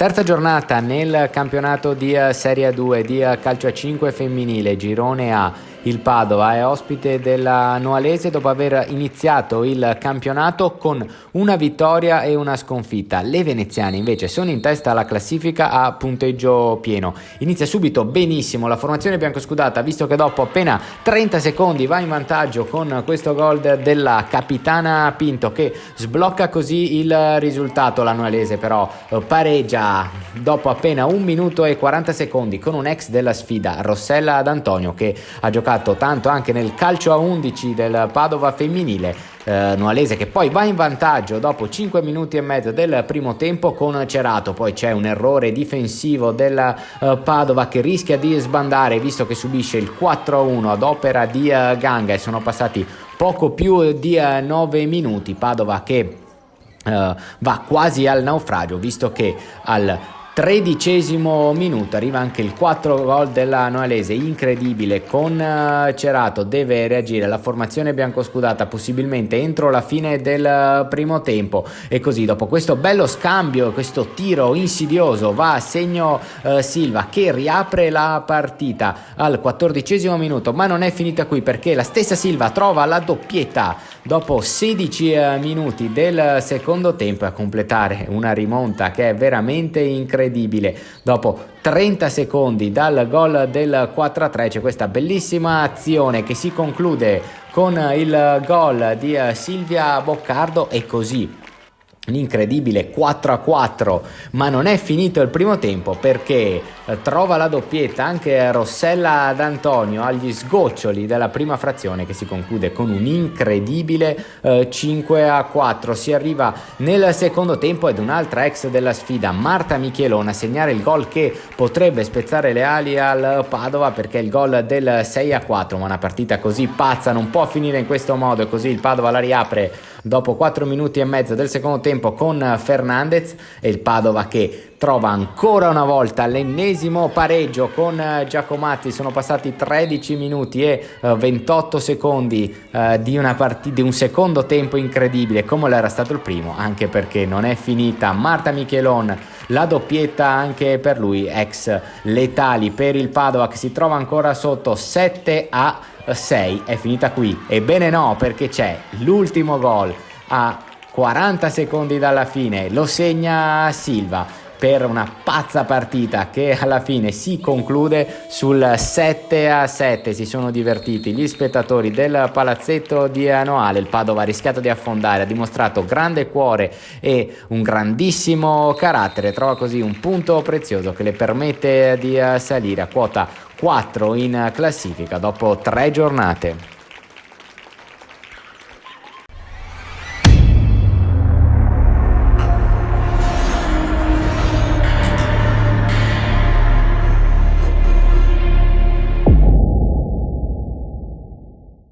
Terza giornata nel campionato di Serie 2 di calcio a 5 femminile, girone A. Il Padova è ospite della Noalese dopo aver iniziato il campionato con una vittoria e una sconfitta. Le veneziane invece sono in testa alla classifica a punteggio pieno. Inizia subito benissimo la formazione biancoscudata, visto che dopo appena 30 secondi va in vantaggio con questo gol della capitana Pinto, che sblocca così il risultato. La Noalese però pareggia dopo appena 1 minuto e 40 secondi con un ex della sfida, Rossella D'Antonio, che ha giocato tanto anche nel calcio a 11 del Padova femminile. Noalese che poi va in vantaggio dopo 5 minuti e mezzo del primo tempo con Cerato. Poi c'è un errore difensivo del Padova che rischia di sbandare, visto che subisce il 4-1 ad opera di Ganga, e sono passati poco più di 9 minuti. Padova che va quasi al naufragio, visto che al 13° minuto arriva anche il 4 gol della Noalese, incredibile, con Cerato deve reagire la formazione biancoscudata possibilmente entro la fine del primo tempo, e così dopo questo bello scambio, questo tiro insidioso, va a segno Silva, che riapre la partita al 14° minuto. Ma non è finita qui, perché la stessa Silva trova la doppietta dopo 16 minuti del secondo tempo, a completare una rimonta che è veramente incredibile. Dopo 30 secondi dal gol del 4-3 c'è questa bellissima azione che si conclude con il gol di Silvia Boccardo, e così un incredibile 4-4. Ma non è finito il primo tempo, perché trova la doppietta anche Rossella D'Antonio agli sgoccioli della prima frazione, che si conclude con un incredibile 5-4. Si arriva nel secondo tempo ed un'altra ex della sfida, Marta Michelona, a segnare il gol che potrebbe spezzare le ali al Padova, perché è il gol del 6-4. Ma una partita così pazza non può finire in questo modo, e così il Padova la riapre dopo 4 minuti e mezzo del secondo tempo con Fernandez, e il Padova che trova ancora una volta l'ennesimo pareggio con Giacomatti. Sono passati 13 minuti e 28 secondi di un secondo tempo incredibile, come l'era stato il primo, anche perché non è finita. Marta Michelon, la doppietta anche per lui, ex letali per il Padova, che si trova ancora sotto 7-6. È finita qui? Ebbene no, perché c'è l'ultimo gol a 40 secondi dalla fine, lo segna Silva per una pazza partita che alla fine si conclude sul 7-7. Si sono divertiti gli spettatori del palazzetto di Anoale. Il Padova ha rischiato di affondare, ha dimostrato grande cuore e un grandissimo carattere, trova così un punto prezioso che le permette di salire a quota 4 in classifica dopo 3 giornate.